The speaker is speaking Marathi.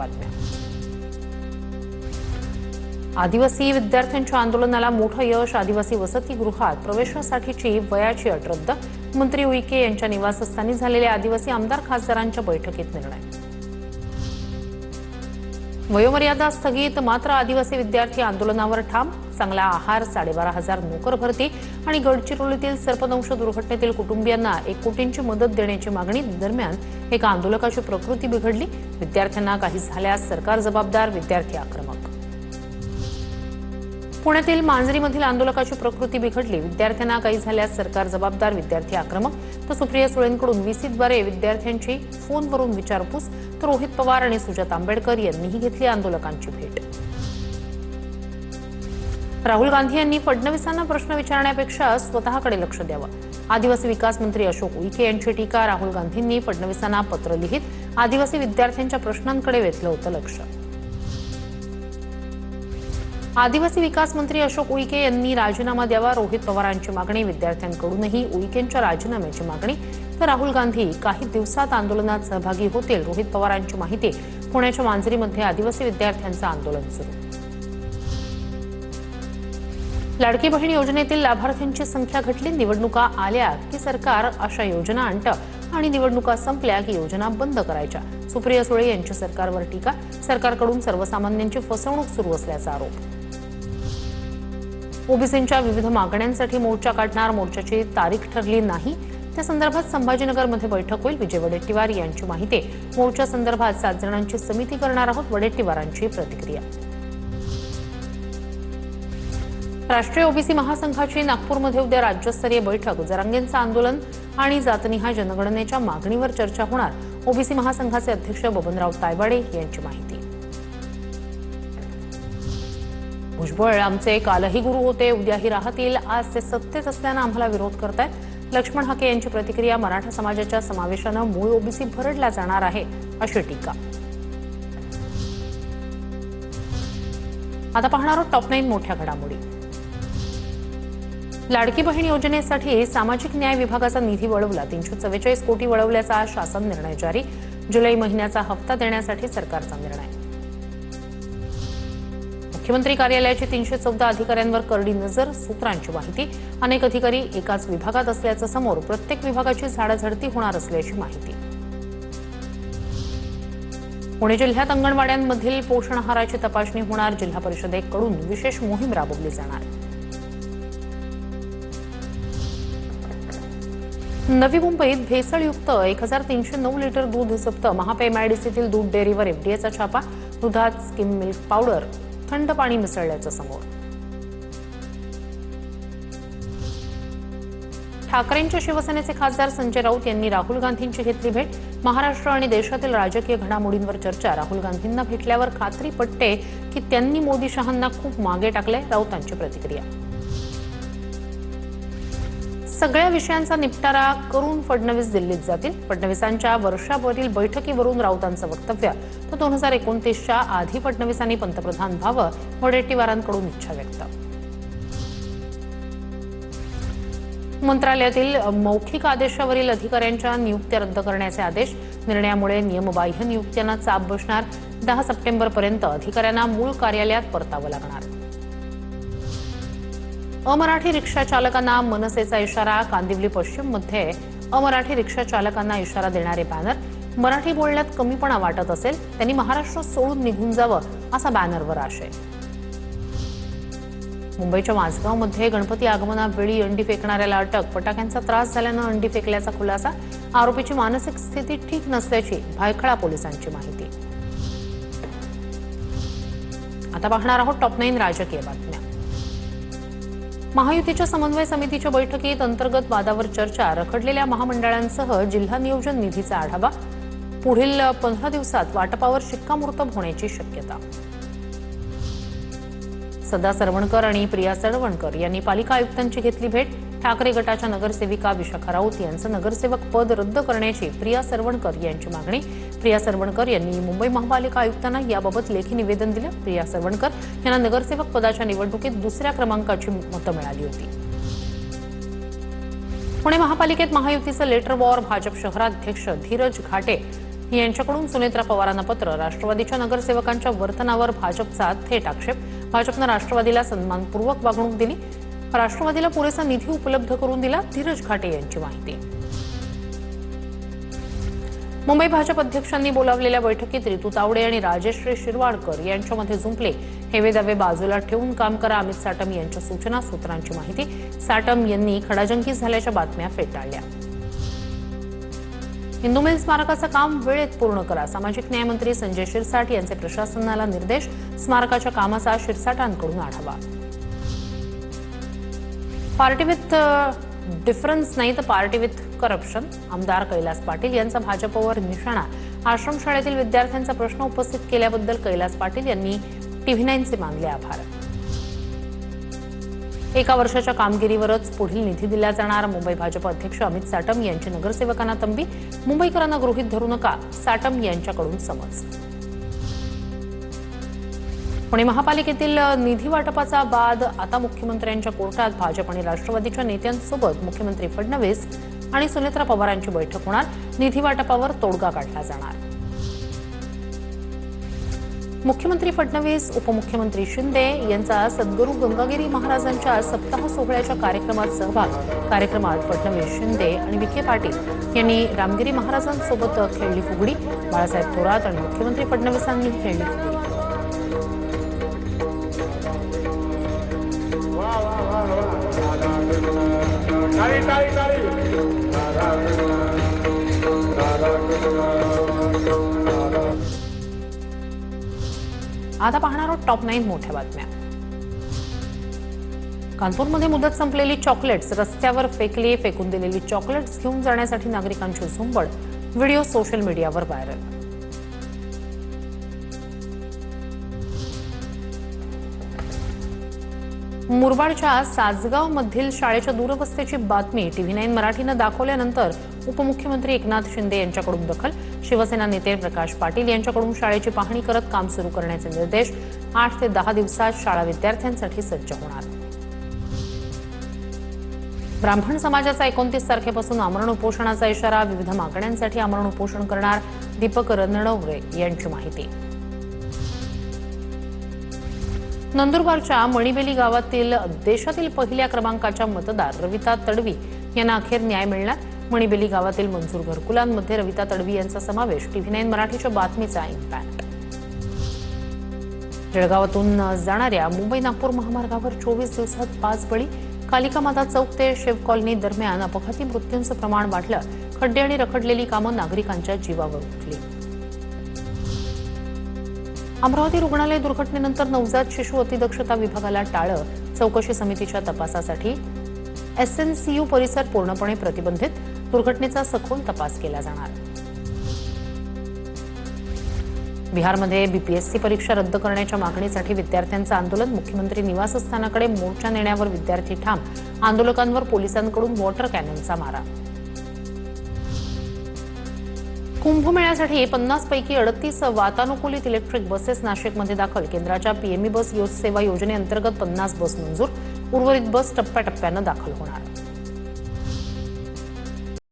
बातम्या। आदिवासी विद्यार्थ्यांच्या आंदोलनाला मोठं यश। आदिवासी वसतिगृहात प्रवेशासाठीची वयाची अट रद्द। मंत्री उईके यांच्या निवासस्थानी झालेल्या आदिवासी आमदार खासदारांच्या बैठकीत निर्णय। वयोमर्यादा स्थगित, मात्र आदिवासी विद्यार्थी आंदोलनावर ठाम। चांगला आहार, 12,500 नोकर भरती आणि गडचिरोलीतील सर्पदंश दुर्घटनेतील कुटुंबियांना 1 कोटींची मदत देण्याची मागणी। दरम्यान एका आंदोलकाची प्रकृती बिघडली। विद्यार्थ्यांना काही झाल्यास सरकार जबाबदार, विद्यार्थी आक्रमक। पुण्यातील मांजरीमधील आंदोलकाची प्रकृती बिघडली। विद्यार्थ्यांना काही झाल्यास सरकार जबाबदार, विद्यार्थी आक्रमक। तर सुप्रिया सुळेंकडून व्हीसीद्वारे विद्यार्थ्यांची फोनवरून विचारपूस। तर रोहित पवार आणि सुजात आंबेडकर यांनीही घेतली आंदोलकांची भेट। राहुल गांधी यांनी फडणवीसांना प्रश्न विचारण्यापेक्षा स्वतःकडे लक्ष द्यावं। आदिवासी विकास मंत्री अशोक उईके यांची टीका। राहुल गांधींनी फडणवीसांना पत्र लिहित आदिवासी विद्यार्थ्यांच्या प्रश्नांकडे वेधलं होतं लक्ष। आदिवासी विकास मंत्री अशोक उईके यांनी राजीनामा द्यावा, रोहित पवारांची मागणी। विद्यार्थ्यांकडूनही उईकेंच्या राजीनाम्याची मागणी। तर राहुल गांधी काही दिवसात आंदोलनात सहभागी होतील, रोहित पवारांची माहिती। पुण्याच्या मांजरीमध्ये आदिवासी विद्यार्थ्यांचं आंदोलन सुरू। लाडकी बहीण योजनेतील लाभार्थ्यांची संख्या घटली। निवडणुका आल्या की सरकार अशा योजना आणतं आणि निवडणुका संपल्या की योजना बंद करायच्या। सुप्रिया सुळे यांची सरकारवर टीका। सरकारकडून सर्वसामान्यांची फसवणूक सुरू असल्याचा आरोप। ओबीसींच्या विविध मागण्यांसाठी मोर्चा काढणार, मोर्चाची तारीख ठरली नाही। त्या संदर्भात संभाजीनगरमध्ये बैठक होईल, विजय वडेट्टीवार यांची माहिती। मोर्चा संदर्भात 7 जणांची समिती करणार आहोत, वडेट्टीवारांची प्रतिक्रिया। राष्ट्रीय ओबीसी महासंघाची नागपूरमध्ये उद्या राज्यस्तरीय बैठक। जरांगेंचं आंदोलन आणि जातनिहाय जनगणनेच्या मागणीवर चर्चा होणार। ओबीसी महासंघाचे अध्यक्ष बबनराव तायवाडे यांची माहिती। भुजबळ आमचे कालही गुरु होते, उद्याही राहतील। आज ते सत्तेत असल्यानं आम्हाला विरोध करतायत। लक्ष्मण हाके यांची प्रतिक्रिया। मराठा समाजाच्या समावेशानं मूळ ओबीसी भरडला जाणार आहे, अशी टीका। आता पाहणार आहोत टॉप 9 मोठ्या घडामोडी। लाडकी बहीण योजनेसाठी सामाजिक न्याय विभागाचा निधी वळवला। 344 कोटी वळवल्याचा शासन निर्णय जारी। जुलै महिन्याचा हप्ता देण्यासाठी सरकारचा निर्णय। मुख्यमंत्री कार्यालयाची 314 अधिकाऱ्यांवर करडी नजर, सूत्रांची माहिती। अनेक अधिकारी एकाच विभागात असल्याचं समोर। प्रत्येक विभागाची झाडाझडती होणार असल्याची माहिती। पुणे जिल्ह्यात अंगणवाड्यांमधील पोषण आहाराची तपासणी होणार। जिल्हा परिषदेकडून विशेष मोहीम राबवली जाणार। नवी मुंबईत भेसळयुक्त 1309 लिटर दूध जप्त। महापेमआयडीसीतील दूध डेअरीवर एफडीएचा छापा। दुधात स्किम मिल्क पावडर, थंड पाणी मिसळल्याचं समोर। ठाकरेंच्या शिवसेनेचे खासदार संजय राऊत यांनी राहुल गांधींची घेतली भेट। महाराष्ट्र आणि देशातील राजकीय घडामोडींवर चर्चा। राहुल गांधींना भेटल्यावर खात्री पटते की त्यांनी मोदी शहांना खूप मागे टाकले, राऊतांची प्रतिक्रिया। सगळ्या विषयांचा निपटारा करून फडणवीस दिल्लीत जातील। फडणवीसांच्या वर्षभरील बैठकीवरून राऊतांचं वक्तव्य। तर 2029च्या आधी फडणवीसांनी पंतप्रधान व्हावं, वडेट्टीवारांकडून इच्छा व्यक्त। मंत्रालयातील मौखिक आदेशावरील अधिकाऱ्यांच्या नियुक्त्या रद्द करण्याचे आदेश। निर्णयामुळे नियमबाह्य नियुक्त्यांना चाप बसणार। 10 सप्टेंबरपर्यंत अधिकाऱ्यांना मूळ कार्यालयात परतावं लागणार। अमराठी रिक्षा चालकांना मनसेचा इशारा। कांदिवली पश्चिममध्ये अमराठी रिक्षा चालकांना इशारा देणारे बॅनर। मराठी बोलण्यात कमीपणा वाटत असेल त्यांनी महाराष्ट्र सोडून निघून जावं, असा बॅनरवर आशय। मुंबईच्या माझगावमध्ये गणपती आगमनावेळी अंडी फेकणाऱ्याला अटक। फटाक्यांचा त्रास झाल्यानं अंडी फेकल्याचा खुलासा। आरोपीची मानसिक स्थिती ठीक नसल्याची भायखळा पोलिसांची माहिती। आता पाहणार आहोत टॉप 9 राजकीय बातम्या। महायुतीच्या समन्वय समितीच्या बैठकीत अंतर्गत वादावर चर्चा। रखडलेल्या महामंडळांसह जिल्हा नियोजन निधीचा आढावा। पुढील 15 दिवसात वाटपावर शिक्कामोर्तब होण्याची शक्यता। सदा सरवणकर आणि प्रिया सरवणकर यांनी पालिका आयुक्तांची घेतली भेट। ठाकरे गटाच्या नगरसेविका विशाखा राऊत यांचं नगरसेवक पद रद्द करण्याची प्रिया सरवणकर यांची मागणी। प्रिया सरवणकर यांनी मुंबई महापालिका आयुक्तांना याबाबत लेखी निवेदन दिलं। प्रिया सरवणकर यांना नगरसेवक पदाच्या निवडणुकीत 2ऱ्या क्रमांकाची मतं मिळाली होती। पुणे महापालिकेत महायुतीचं लेटर वॉर। भाजप शहराध्यक्ष धीरज घाटे यांच्याकडून सुनेत्रा पवारांना पत्र. राष्ट्रवादीच्या नगरसेवकांच्या वर्तनावर भाजपचा थेट आक्षेप. भाजपनं राष्ट्रवादीला सन्मानपूर्वक वागणूक दिली. राष्ट्रवादीला पुरेसा निधी उपलब्ध करून दिला. धीरज घाटे यांची माहिती. मुंबई भाजप अध्यक्षांनी बोलावलेल्या बैठकीत रितू तावडे आणि राजेश्री शिरवाडकर यांच्यामध्ये जुंपले. हेवे दावे बाजूला ठेवून काम करा, अमित साटम यांच्या सूचना. सूत्रांची माहिती. साटम यांनी खडाजंगी झाल्याच्या बातम्या फेटाळल्या. हिंदू मिल स्मारकाचं काम वेळेत पूर्ण करा. सामाजिक न्यायमंत्री संजय शिरसाट यांचे प्रशासनाला निर्देश. स्मारकाच्या कामाचा शिरसाटांकडून आढावा. पार्टी विथ डिफरन्स नाही तर पार्टी विथ करप्शन. आमदार कैलास पाटील यांचा भाजपवर निशाणा. आश्रमशाळेतील विद्यार्थ्यांचा प्रश्न उपस्थित केल्याबद्दल कैलास पाटील यांनी TV9चे मानले आभार. 1 वर्षाच्या कामगिरीवरच पुढील निधी दिला जाणार. मुंबई भाजप अध्यक्ष अमित साटम यांची नगरसेवकांना तंबी. मुंबईकरांना गृहीत धरू नका, साटम यांच्याकडून समज. पुणे महापालिकेतील निधी वाटपाचा वाद आता मुख्यमंत्र्यांच्या कोर्टात. भाजप आणि राष्ट्रवादीच्या नेत्यांसोबत मुख्यमंत्री फडणवीस आणि सुनेत्रा पवारांची बैठक होणार. निधी वाटपावर तोडगा काढला जाणार. मुख्यमंत्री फडणवीस, उपमुख्यमंत्री शिंदे यांचा सद्गुरू गंगागिरी महाराजांच्या सप्ताह सोहळ्याच्या कार्यक्रमात सहभाग. कार्यक्रमात फडणवीस, शिंदे आणि विखे पाटील यांनी रामगिरी महाराजांसोबत खेळली फुगडी. बाळासाहेब थोरात आणि मुख्यमंत्री फडणवीसांनी खेळली फुगडी. आता पाहणार आहोत टॉप 9 मोठ्या बातम्या. कानपूरमध्ये मुदत संपलेली चॉकलेट्स रस्त्यावर फेकली. फेकून दिलेली चॉकलेट्स घेऊन जाण्यासाठी नागरिकांची झुंबड. व्हिडिओ सोशल मीडियावर व्हायरल. मुरबाडच्या सासगाव मधील शाळेच्या दूरवस्थेची बातमी TV9 मराठीनं दाखवल्यानंतर उपमुख्यमंत्री एकनाथ शिंदे यांच्याकडून दखल. शिवसेना नेते प्रकाश पाटील यांच्याकडून शाळेची पाहणी करत काम सुरू करण्याचे निर्देश. 8 ते 10 दिवसात शाळा विद्यार्थ्यांसाठी सज्ज होणार. ब्राह्मण समाजाचा 29 तारखेपासून आमरण उपोषणाचा इशारा. विविध मागण्यांसाठी आमरण उपोषण करणार. दीपक रणनवरे यांची माहिती. नंदुरबारच्या मणिबेली गावातील देशातील पहिल्या क्रमांकाच्या मतदार रविता तडवी यांना अखेर न्याय मिळणार. मणिबेली गावातील मंजूर घरकुलांमध्ये रविता तडवी यांचा समावेश. TV9 मराठीच्या बातमीचा इम्पॅक्ट. जळगावातून जाणाऱ्या मुंबई नागपूर महामार्गावर 24 दिवसात 5 बळी. कालिका माता चौक ते शेव कॉलनी दरम्यान अपघाती मृत्यूंचं प्रमाण वाढलं. खड्डे आणि रखडलेली कामं नागरिकांच्या जीवावर उठली. अमरावती रुग्णालय दुर्घटनेनंतर नवजात शिशु अतिदक्षता विभागाला टाळं. चौकशी समितीच्या तपासासाठी SNCU परिसर पूर्णपणे प्रतिबंधित. दुर्घटनेचा सखोल तपास केला जाणार. बिहारमध्ये BPSC परीक्षा रद्द करण्याच्या मागणीसाठी विद्यार्थ्यांचं आंदोलन. मुख्यमंत्री निवासस्थानाकडे मोर्चा नेण्यावर विद्यार्थी ठाम. आंदोलकांवर पोलिसांकडून वॉटर कॅननचा मारा. कुंभमेळ्यासाठी 50 पैकी 38 वातानुकूलित इलेक्ट्रिक बसेस नाशिकमध्ये दाखल. केंद्राच्या PME बस सेवा योजनेअंतर्गत 50 बस मंजूर. उर्वरित बस टप्प्याटप्प्यानं दाखल होणार.